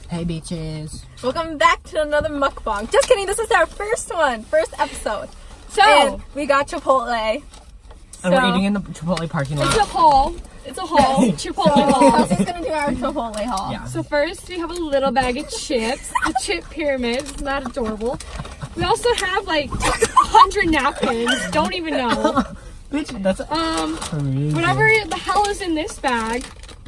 Hey bitches. Welcome back to another mukbang. Just kidding, this is our first episode. So, and we got Chipotle. And we're eating in the Chipotle parking lot. It's a haul. Chipotle haul. Kelsey's gonna do our Chipotle haul. Yeah. So first we have a little bag of chips. The chip pyramid. Isn't that adorable? We also have like 100 napkins. Don't even know. Bitch, that's amazing. Whatever the hell is in this bag.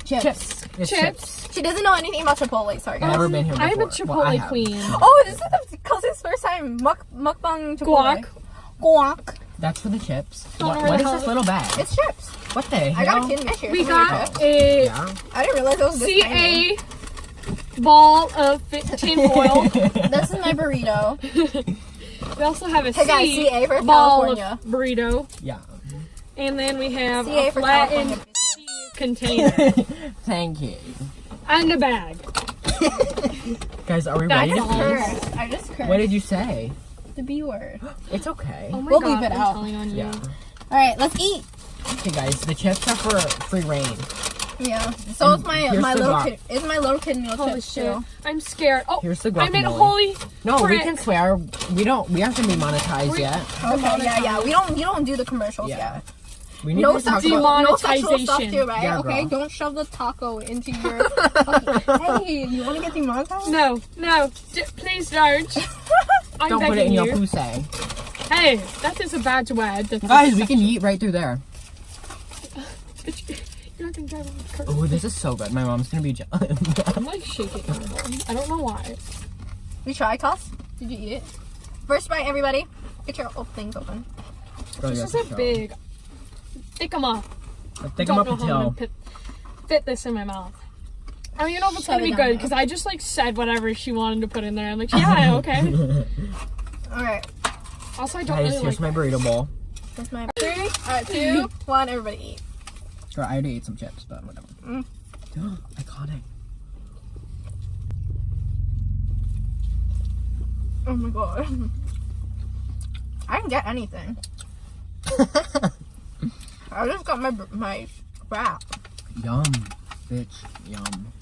Chips. It's Chips. She doesn't know anything about Chipotle, sorry I've guys. never been here before. I'm a Chipotle Well, I have. queen. Oh, this is Kelsey's first time mukbang Chipotle. Guac. That's for the chips. Don't know What where is the this hell- little bag? It's chips. What the hell? I got a kid this year. We got a Yeah. I didn't realize it was this tiny. CA ball of tin foil. This is my burrito. We also have a Hey guys, CA for ball California. of burrito. Yeah. And then we have CA a for flattened California. container Thank you. and a bag. Guys, are we That's ready? all. Cursed. I just cursed. What did you say? The B word. It's okay. Oh my We'll god, leave it I'm out. telling on you. Yeah. Alright, let's eat. Okay, guys, the chips are for free reign. Yeah. So And it's my here's my the little guac. kid. It's my little kid meal Holy chips shit. too. I'm scared. Oh, Here's the I meant guacamole. holy No, we frick. can swear. We aren't gonna be monetized yet. Okay, yeah. We don't do the commercials Yeah. yet. We need No to talk sexual, about. no sexual stuff Demonetization. too, right? Yeah, okay, girl. don't shove the taco into your. fucking, hey, you want to get demonetized? No, please don't. I'm Don't put it in begging your you. pussy. Hey, that is a bad word. Guys, we can eat right through there. You're not gonna drive on the curb. Oh, this is so good. My mom's gonna be jealous. I'm like shaking. I don't know why. We tried, Kels. Did you eat it? First bite, everybody. Get your things open. Oh, This yeah, is for a sure. big. Pick 'em up. Pick 'em Don't up know and how I'm tell. gonna fit this in my mouth. I don't even know if it's Shove gonna be it down good there. because I just like said whatever she wanted to put in there. I'm like, yeah, okay. Alright, Also, I don't Guys, really here's like. my burrito bowl. that's my. 3, alright, 2, 1, everybody eat. Sure, I already ate some chips, but whatever. Mm. Iconic. Oh my god. I didn't get anything. I just got my wrap. Yum, bitch. Yum.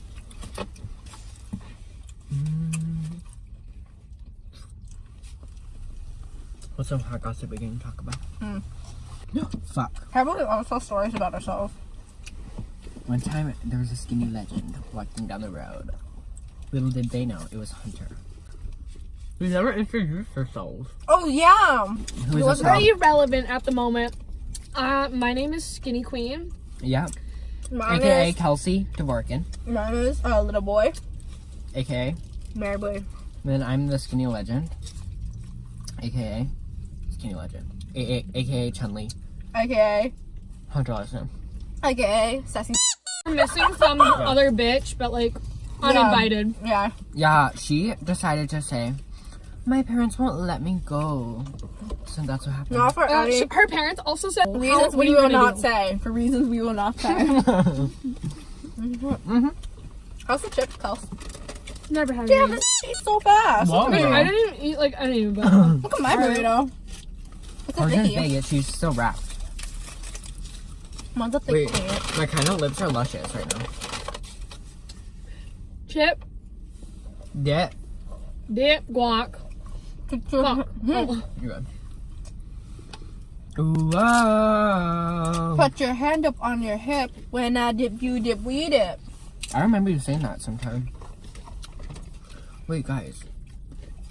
What's some hot gossip we can talk about? Fuck. How about we all tell stories about ourselves? One time, there was a skinny legend walking down the road. Little did they know, it was Hunter. We never introduced ourselves. Oh yeah. Who is was this Very from? relevant at the moment. My name is Skinny Queen. Yeah. Mine AKA is, Kelsey Dvorkin. mine is little boy. AKA. Mary boy. Then I'm the skinny legend. AKA. Skinny legend. AKA Chun-Li. AKA. Hunter Larson. AKA sassy. We're missing some other bitch, but like uninvited. Yeah. Yeah, she decided to say, my parents won't let me go. So that's what happened. Not for any Her parents also said reasons what are we you will gonna not do? say. For reasons we will not say. How's the chips, Kels? Never had Damn, any. this eats so fast. Whoa. Wait, I didn't even eat like any of it. Look at my burrito. It's a Hers is thicky. big, she's still wrapped. Mine's a thick Wait, plate. my kind of lips are luscious right now. Chip, Yeah, dip, guac. Guac. Oh. you're good. Ooh, oh. Put your hand up on your hip. When I dip, you dip, we dip. I remember you saying that sometime. Wait, guys.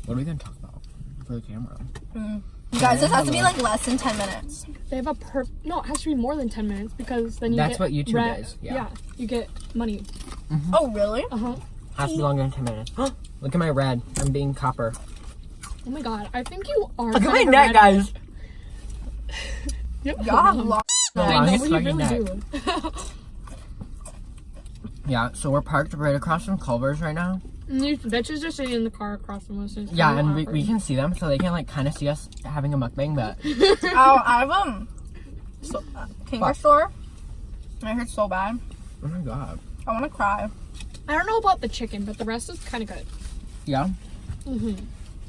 What are we going to talk about for the camera? Guys, this has to be like less than 10 minutes. They have a no, it has to be more than 10 minutes because then you That's get what YouTube does, yeah. Yeah, you get money. Oh, really? Has to be longer than 10 minutes. Look at my red. I'm being copper. Oh my god, I think you are. Look at my kind of neck, red. guys. Yep. Y'all have long. The I know longest you fucking really neck. do. Yeah, so we're parked right across from Culver's right now. And these bitches are sitting in the car across from us. It's Yeah, kinda and we awkward. can see them, so they can like kind of see us having a mukbang, but Oh, I have Kinger Fuck. store. And it hurts so bad. oh my god. I want to cry. I don't know about the chicken, but the rest is kind of good. Yeah,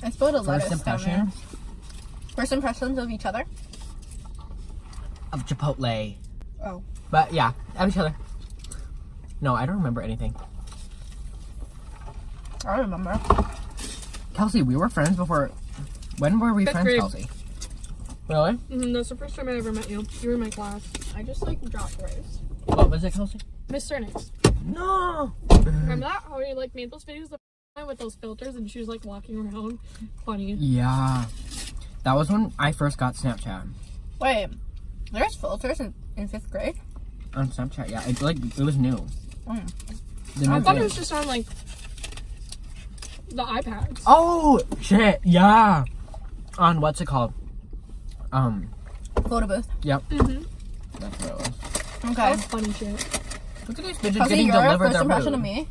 I spilled a first lettuce down there. impression First impressions of each other. of Chipotle. Oh. But yeah, of each other. No, I don't remember anything. I remember. Kelsey, we were friends before. When were we Fifth friends, grade. Kelsey? Really? That's the first time I ever met you. You were in my class. I just like dropped rice. What was it, Kelsey? Mr. Nix. No. Remember that? How we like made those videos with those filters and she was like walking around. Funny. Yeah. That was when I first got Snapchat. Wait, there's filters in 5th grade? On Snapchat, yeah. It was new. Mm. The new I thought thing. it was just on like the iPads. Oh shit! Yeah. On what's it called? Photo booth. Yep. Mm-hmm. That's what it was. That Okay. was funny shit. Look at these bitches Kelsey, getting your delivered first their impression food. of me?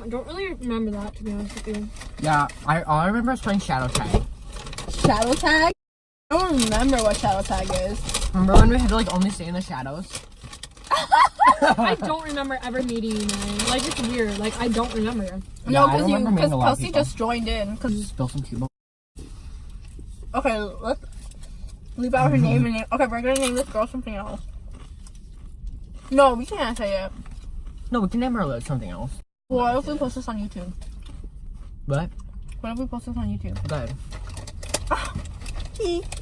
Don't really remember that, to be honest with you. Yeah. All I remember is playing Shadow Tag. Shadow tag? I don't remember what shadow tag is. Remember when we had to like only stay in the shadows? I don't remember ever meeting you, man. Like, it's weird. Like, I don't remember. Yeah, No, I don't remember meeting a lot of Kelsey people. just joined in. Spill some Cuba. Okay, let's leave out her name and name. Okay, we're gonna name this girl something else. No, we can't say it. No, we can name her something else. What if we post this on YouTube? What? What if we post this on YouTube? Go ahead.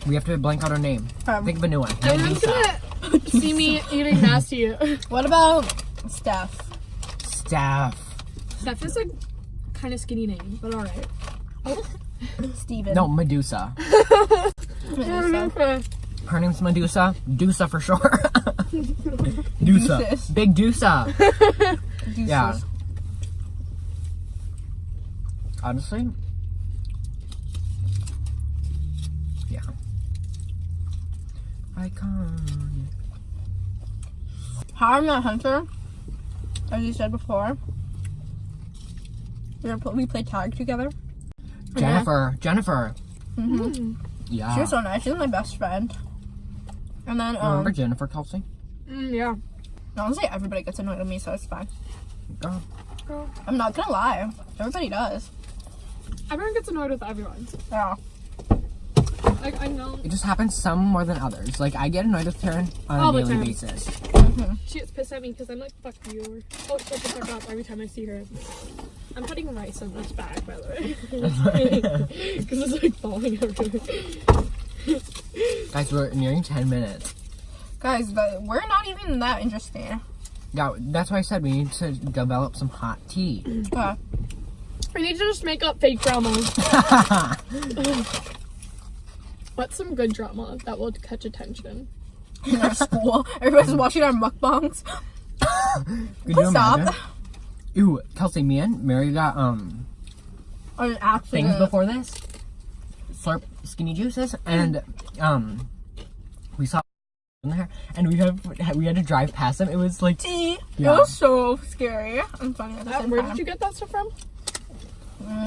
We have to blank out her name. Think of a new one. Everyone's gonna see me eating nasty. What about Steph? Steph. Steph is a kind of skinny name, but alright. Steven. No, Medusa. Medusa. Her name's Medusa. Dusa for short. Dusa. Deuces. Big Dusa. Deuces. Yeah. Honestly. Yeah. Iconic. How I Met Hunter, as you said before, we played tag together. Jennifer. Mm-hmm. Yeah. She was so nice. She was my best friend. And then, Remember Jennifer, Kelsey? Yeah. honestly, everybody gets annoyed with me, so it's fine. Girl. I'm not gonna lie. Everybody does. Everyone gets annoyed with everyone. Yeah. Like, I know. It just happens some more than others. Like, I get annoyed with Karen on All a the daily time. basis. She gets pissed at me because I'm like, fuck you. Or, oh, shut the fuck up every time I see her. I'm putting rice in this bag, by the way. Because it's like falling everywhere. Guys, we're nearing 10 minutes. Guys, but we're not even that interesting. Yeah, that's why I said we need to develop some hot tea. We need to just make up fake drama. What's some good drama that will catch attention? In our school, everybody's watching our mukbangs. Could you Stop. imagine? Ew, Kelsey, me and Mary got On an accident. things before this. Slurp skinny juices, and we saw in there, and we had to drive past them. It was like Tea. Yeah. It was so scary and funny at the same Where time. did you get that stuff from?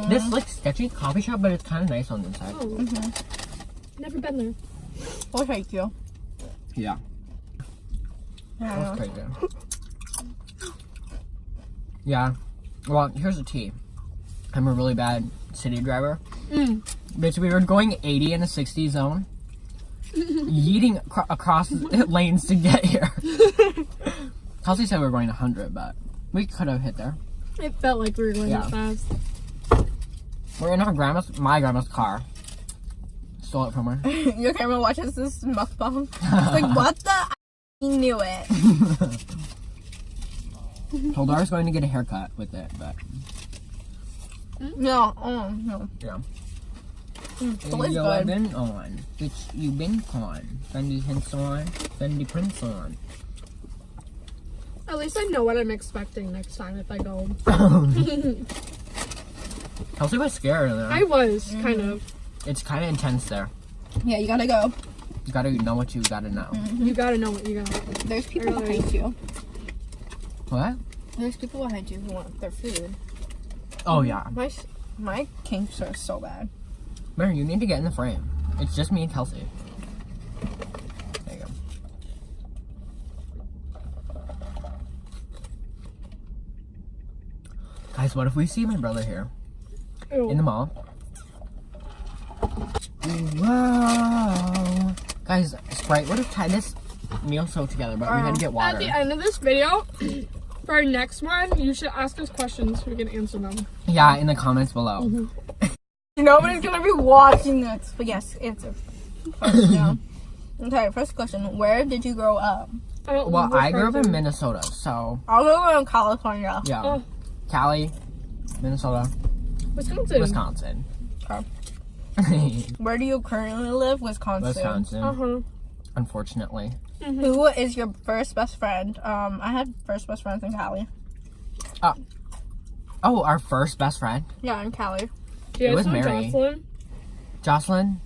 this like sketchy coffee shop, but it's kind of nice on the inside. Oh, never been there. We'll take you. Yeah, that was crazy. Yeah, well, here's the tea. I'm a really bad city driver. Basically, we were going 80 in a 60 zone, yeeting across lanes to get here. Kelsey said we were going 100, but we could have hit there. It felt like we were going Yeah. that fast. We're in my grandma's car. Stole it from her. Your camera watches this mukbang. It's like, what the? I knew it. Told her I was going to get a haircut with it, but No. Oh, no. yeah. It's always You good. been on, bitch. You been con. Fendi hints on, Fendi prints on. At least I know what I'm expecting next time if I go. Kelsey was scared of I that. was, kind of. It's kind of intense there. Yeah, you gotta go. You gotta know what you gotta know. You gotta know what you got. There's people Really? behind you. What? There's people behind you who want their food. Oh yeah. My kinks are so bad. Mary, you need to get in the frame. It's just me and Kelsey. There you go. Guys, what if we see my brother here Ew. in the mall? Whoa! Guys, Sprite would have tied this meal so together, but we had to get At water. the end of this video, For our next one, you should ask us questions so we can answer them. Yeah, in the comments below. Nobody's gonna be watching this. But yes, answer. First, yeah. Okay, first question. Where did you grow up? Well, I grew up in Minnesota, so I'll go in California. yeah. Oh. Cali, Minnesota, Wisconsin. Wisconsin. Okay. Where do you currently live? Wisconsin. Wisconsin. Unfortunately. Who is your first best friend? I had first best friends in Cali. Oh, our first best friend? Yeah, in Cali. Yeah, It was so Mary. Jocelyn. Jocelyn?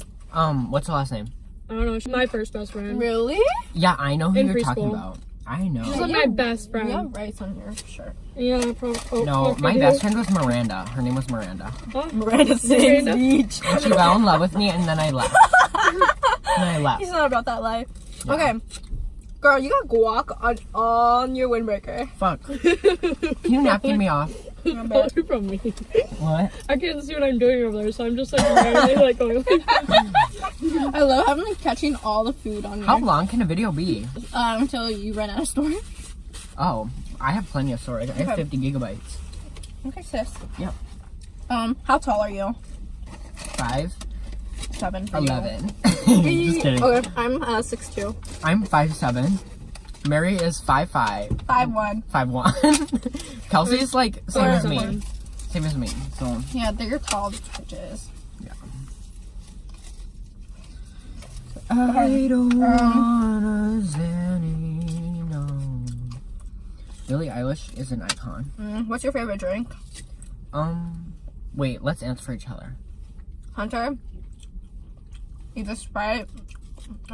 What's her last name? I don't know. She's my first best friend. Really? Yeah, I know who In you're talking preschool. about. I know. She's like my best friend. You have rights on your shirt. Yeah, probably. Oh, No, okay. my best friend was Miranda. Her name was Miranda. Oh, Miranda Sings Miranda? Beach. And she fell in love with me, and then I left. He's not about that life. Yeah. Okay. Girl, you got guac on your windbreaker. Fuck. Can you napkin me off? Probably from me. What? I can't see what I'm doing over there, so I'm just like randomly like going like I love having like catching all the food on you. How long can a video be? Until you run out of storage. Oh, I have plenty of storage. I have Okay. 50 gigabytes. Okay, sis. Yep. How tall are you? 5, 7. for you. 11. Just kidding. Okay, I'm 6'2". I'm 5'7". Mary is 5'5". 5'1". 5'1". Kelsey's like same as me. Fine. Same as me. So Yeah, they're tall bitches. yeah. I don't wanna Zanny, no. Billie Eilish is an icon. What's your favorite drink? Wait, let's answer for each other. Hunter? Either Sprite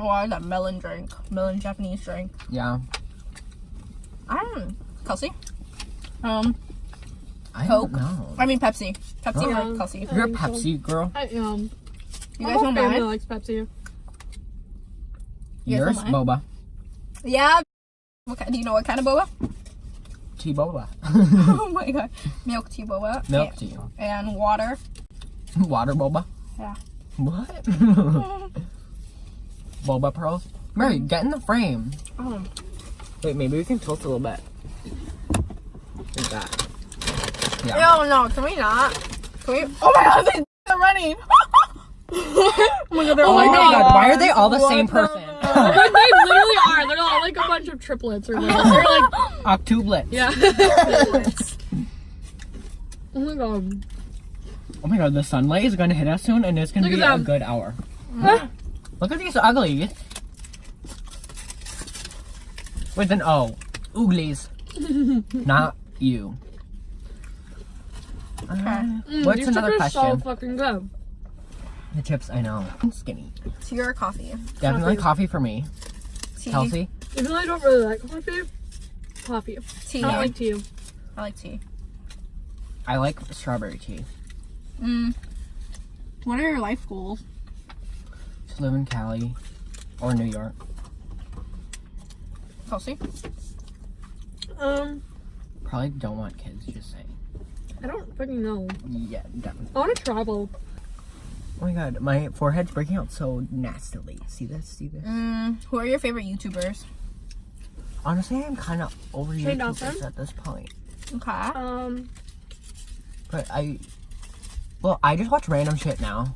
or that melon drink. Melon Japanese drink. Yeah. Kelsey? I Coke? don't know. I mean Pepsi. Pepsi Yeah. or Kelsey? You're a Pepsi girl. I am. You My guys whole don't family mind? likes Pepsi. You guys Yours, don't mind? boba. Yeah. Do you know what kind of boba? Tea boba. Oh my god. Milk tea boba. Milk tea. And water. Water boba. Yeah. What? Boba pearls. Mary, get in the frame. Oh. Wait, maybe we can tilt a little bit. Like that. Yeah. No, can we not? Can we? Oh my god, they're running. Oh my god, they're Oh my running. god, why are they all the What same the person? But they literally are. They're all like a bunch of triplets or whatever. They're like, Octuplets. yeah. Oh my god. Oh my god, the sunlight is gonna hit us soon and it's gonna Look be at a them. good hour. Look at these uglies. With an O. Ooglies. Not you. What's These another chips are question? so fucking good. The chips, I know. I'm skinny. Tea or coffee? Definitely coffee for me. Tea. Kelsey? Even though I don't really like coffee, coffee. Tea. I don't like tea. I like tea. I like strawberry tea. What are your life goals? To live in Cali or New York. Kelsey? Probably don't want kids, just saying. I don't fucking know. Yeah, definitely. I want to travel. Oh my god, my forehead's breaking out so nastily. See this? See this? Who are your favorite YouTubers? Honestly, I'm kind of over Shane YouTubers Dawson? at this point. Okay. But well, I just watch random shit now.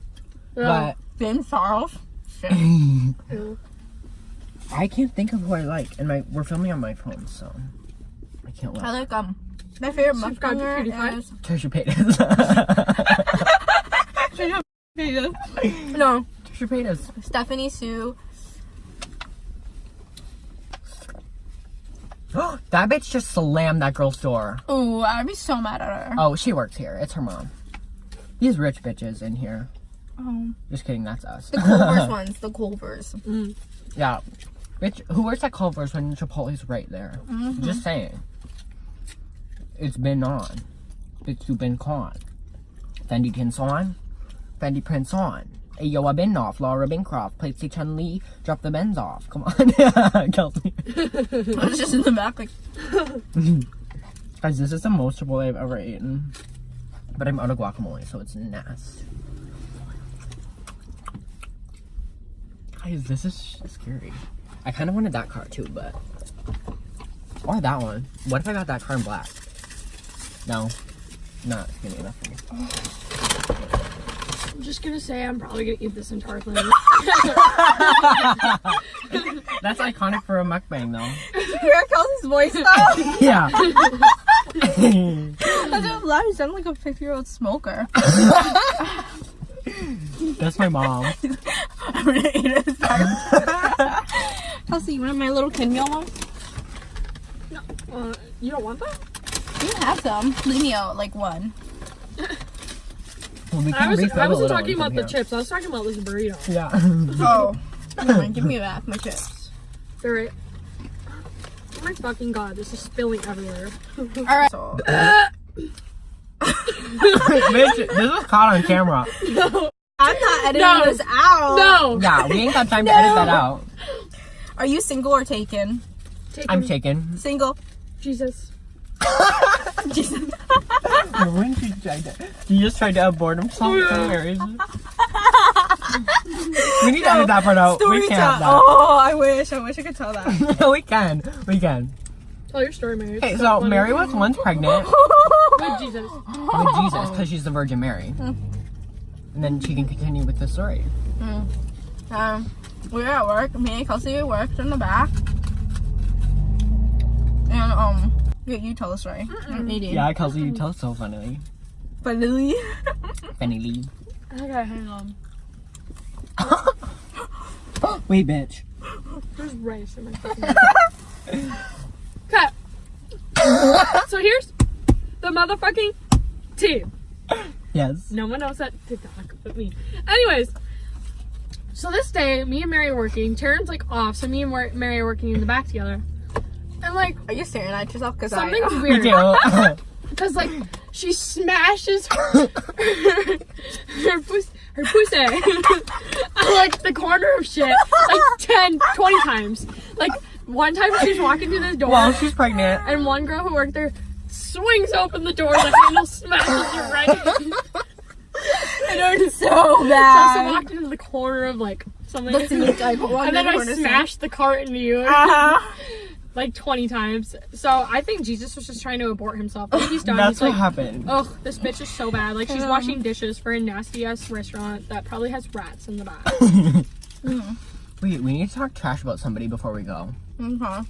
Yeah. Ben Charles? But Ew. I can't think of who I like, and we're filming on my phone, so I can't I look. like, my favorite Subscribe to mukbanger is... Trisha Paytas. No, Trisha Paytas. Stephanie Sue. That bitch just slammed that girl's door. Ooh, I'd be so mad at her. Oh, she works here. It's her mom. These rich bitches in here. Oh. Just kidding, that's us. The Culver's ones, the Culver's. Yeah. Bitch, who works at Culver's when Chipotle's right there? Just saying. It's been on. Bitch, you been con. Fendi Pins on. Fendi Prince on. Hey, yo, I been off. Laura Bancroft. Played say Chun-Li. Drop the Benz off. Come on. Kelsey. I was just in the back like... Guys, this is the most Chipotle I've ever eaten. But I'm out of guacamole, so it's nasty. Guys, this is scary. I kind of wanted that car too, but Or that one. What if I got that car in black? No. Not gonna be enough for me. I'm just gonna say I'm probably gonna eat this entire thing. That's iconic for a mukbang, though. Did you hear Kelsey's voice though? Yeah. That's what loud. You sound like a 50-year-old smoker. That's my mom. I'm gonna eat it. Kelsey, you want my little kid meal one? No, you don't want that? You can have some. Leave me out like one. Well, we I can refill the wasn't little talking one about from the chips. I was talking about this burrito. here. Yeah. Oh. Come on, give me back my chips. They're right. Oh my fucking god, this is spilling everywhere. Alright. So, Bitch, this was caught on camera. No. I'm not editing No. this out. No! Yeah, we ain't got time to edit that out. Are you single or taken? I'm taken. Single. Jesus. Jesus. When she tried to, he just tried to abort himself. Hilarious. We need to edit that part out. Story We can't time. have that. Oh, I wish I could tell that. We can. We can. Tell your story, Mary. Okay, It's so funny. Mary was once pregnant With Jesus. with Jesus because she's the Virgin Mary. And then she can continue with the story. We were at work. Me and Kelsey worked in the back. And you tell the story. I'm eating. Yeah, Kelsey, you tell it so funnily. Finally. Funnily. Okay, hang on. Wait, bitch. There's rice in my fucking Okay. So here's the motherfucking tea. Yes. No one knows that TikTok but me. Anyways, so this day, me and Mary are working. Taryn's like off, so me and Mary are working in the back together. And like, Are you staring at yourself? Because something's Me weird. too. Because like, she smashes her pussy on like the corner of shit like 10, 20 times. Like, one time she's walking through this door. Well, she's pregnant. And one girl who worked there swings open the door, the handle smashes her right. It hurts so So I also bad. walked into the corner of like something. The sink, I put one And then in the I corner smashed the cart into you Uh-huh. like 20 times. So I think Jesus was just trying to abort himself. When he's done, That's he's what like, happened. oh, this bitch is so bad. Like, she's washing dishes for a nasty ass restaurant that probably has rats in the back. Wait, we need to talk trash about somebody before we go. Okay.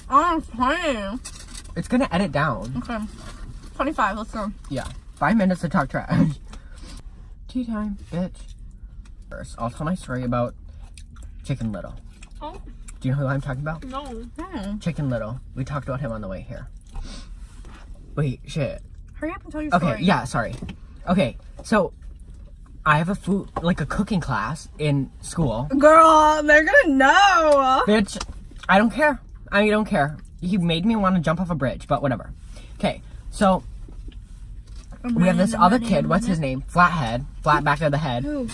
Oh, it's funny. It's gonna edit down. Okay. 25, let's go. Yeah. 5 minutes to talk trash. Tea time, bitch. First, I'll tell my story about Chicken Little. Oh, Do you know who I'm talking about? no. Chicken Little. We talked about him on the way here. Wait, shit. Hurry up and tell your Okay, story. yeah, sorry. Okay, so I have a cooking class in school. Girl, they're gonna know. Bitch, I don't care. I don't care. He made me want to jump off a bridge, but whatever. Okay, so we have this other kid. What's his name? Flathead. Flat back of the head. Who?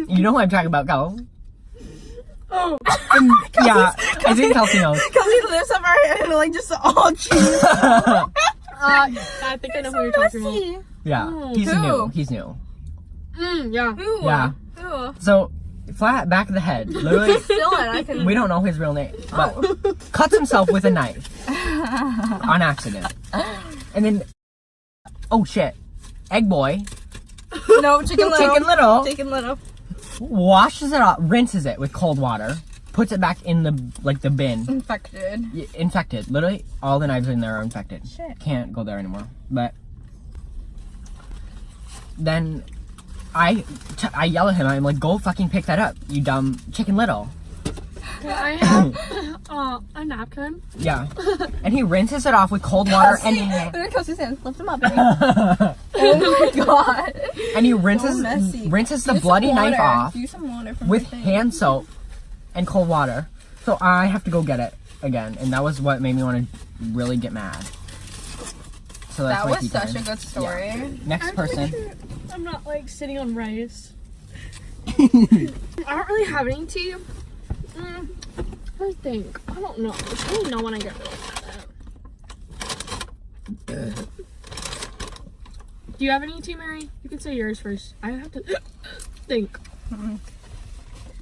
You know who I'm talking about, Kels? Oh. Yeah, I think Kelsey knows. Kelsey lifts up her hand and like just all cheese. I think I know who you're talking about. Yeah, Oh, he's who? new. He's new. Yeah. Ooh. Yeah. Ooh. So, flat back of the head. Literally, Still it, I can. we don't know his real name, but cuts himself with a knife on accident. And then, oh shit, Egg Boy, No, Chicken Little. Chicken Little, Chicken Little. washes it off, rinses it with cold water, puts it back in the bin. Infected. Infected. Literally, all the knives in there are infected. Shit. Can't go there anymore. But then I yell at him. I'm like, go fucking pick that up, you dumb Chicken Little. I have a napkin. Yeah. And he rinses it off with cold water Look at Kelsey's hands. Lift them up, baby. Oh my god. and he rinses So messy. rinses the Use some bloody knife water. off Use some water from with your thing. hand soap and cold water. So I have to go get it again, and that was what made me want to really get mad. So that's That my was tea such time. a good story. Next I'm person. pretty sure I'm not like sitting on rice. I don't really have any tea. I think. I don't know. Just let me know when I get really mad. Do you have any tea, Mary? You can say yours first. I have to think.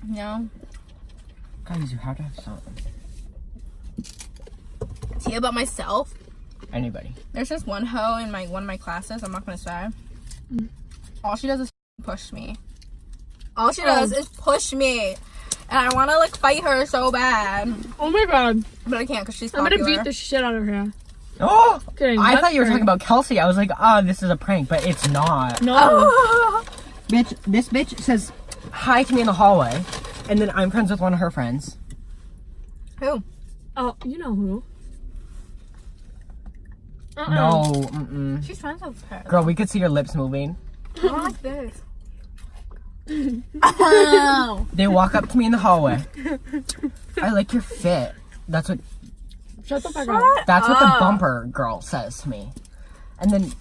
No. Guys, you have to have some. tea about myself? Anybody. There's just one hoe in one of my classes. I'm not gonna say. All she does is push me. All she does is push me, and I want to like fight her so bad, Oh my god. but I can't because she's I'm popular. gonna beat the shit out of her. Oh! Kidding. I That's thought you were her. talking about Kelsey. I was like, this is a prank, but it's not. No. Bitch, this bitch says hi to me in the hallway, and then I'm friends with one of her friends. Who? Oh, you know who. No, mm-mm. She's friends with her. Girl, we could see your lips moving. I don't like this. They walk up to me in the hallway. I like your fit. That's what Shut the fuck up. That's what the bumper girl says to me. And then,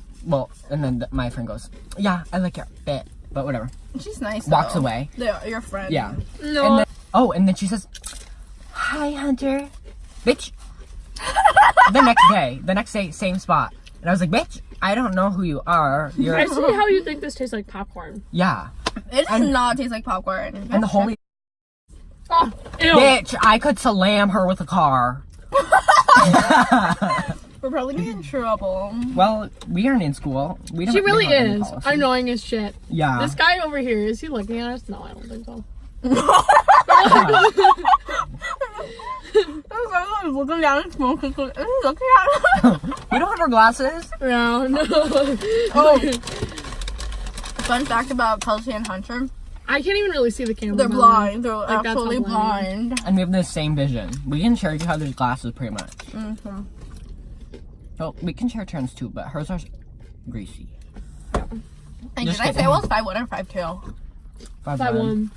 my friend goes, yeah, I like your fit. But whatever. She's nice. Walks though. away. Your friend. Yeah. No. And then, and then she says, hi, Hunter. Bitch. The next day, same spot. And I was like, bitch, I don't know who you are. You're, I see how you think this tastes like popcorn. yeah. It does not taste like popcorn. And the holy Oh, ew. bitch, I could slam her with a car. We're probably gonna get in trouble. Well, we aren't in school. We don't. She really we don't have any is policy. annoying as shit. Yeah. This guy over here, is he looking at us? No, I don't think so. I was looking down and smoking. Looking at us. We don't have our glasses. No, no. Oh. Fun fact about Kelsey and Hunter. I can't even really see the camera. They're by the way. blind. They're that's how absolutely blind. blind. And we have the same vision. We can share each other's glasses pretty much. Mm-hmm. Well, we can share turns too, but hers are greasy. And Just did I say kidding. I was 5'1" or 5'2"? 5'1".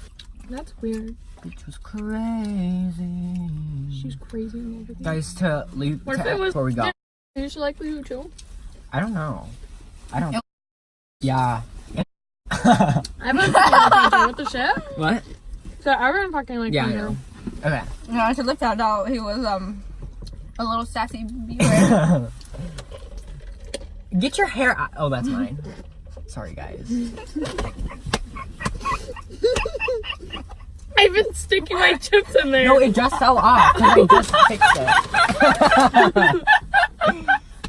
That's weird. Bitch was crazy. She's crazy and everything. Guys, to leave What if it was before we go. You should like you too. I don't know. I don't. Yeah. I've been fucking what the shit? What? So everyone fucking like Yeah, I Hunter. know. Okay. No, I should have found out he was a little sassy beaver. Get your hair out. Oh, that's mine. Sorry, guys. I've been sticking my chips in there. No, it just fell off because I just fixed it.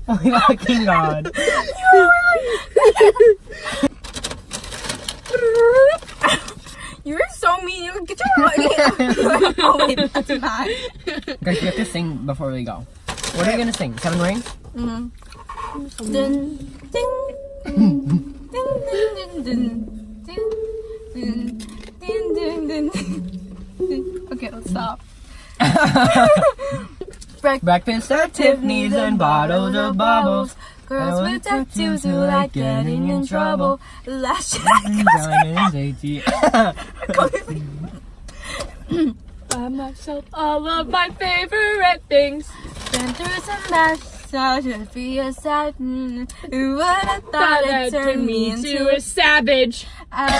Oh my fucking god. You're so mean. You get your money. Oh wait, that's not. Guys, we have to sing before we go. What are you gonna sing? 7 Rings? Mm-hmm. Dun, ding, ding, ding, ding, ding, ding, ding, ding, ding, ding. Okay, let's stop. Breakfast at Tiffany's and bottles of bubbles. Girls with tattoos who like getting in trouble. Last Buy myself all of my favorite things. Been through some bad stuff to be a sad. Who would have thought it turned me into a savage. I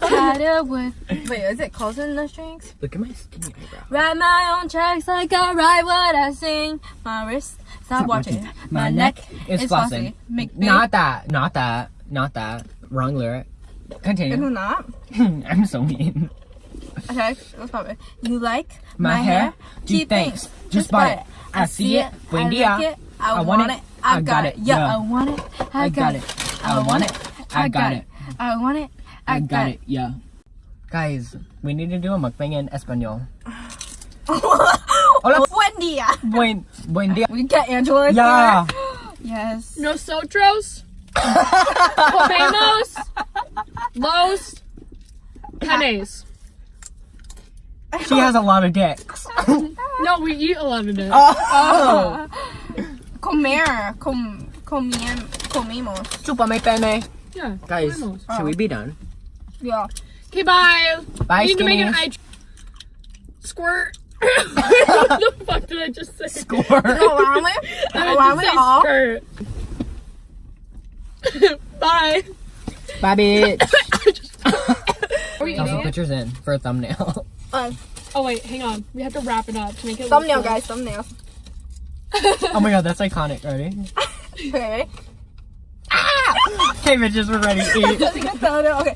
had it with. Wait, is it close in the strings? Look at my skinny eyebrow. Write my own tracks like I write what I sing. My wrist, stop watching. My neck is flossy. Make big. Not that. Wrong lyric. Is it Continue. not? I'm so mean. Okay, let's pop it. You like My hair? Gee, thanks. Just buy it. I see it. Buen I dia. like it. I want it. I got it. Yeah, I want it. I got it. I want it. I got it. I want it. I got it. Yeah. Guys, we need to do a mukbang in Espanol. Hola. Buen dia. Buen dia. We get Angela in Yeah. there. Yes. Nosotros. Comemos. Los. Penes. She has a lot of dicks. No, we eat a lot of it. Oh. Comimos. Chúpame pene. Yeah. Guys, comemos. should we be done? Yeah. Okay, bye. Bye, We need to make an skinnies. eye. Squirt. What the fuck did I just say? Score. Around with? I Around meant with to say all? skirt. Bye. Bye, bitch. Are we Also, eating put yours in for a thumbnail. Oh wait, hang on. We have to wrap it up to make it Thumbnail, look good. guys. Thumbnail. Oh my god, that's iconic. Ready? Okay. Okay, bitches, we're ready to eat. Okay.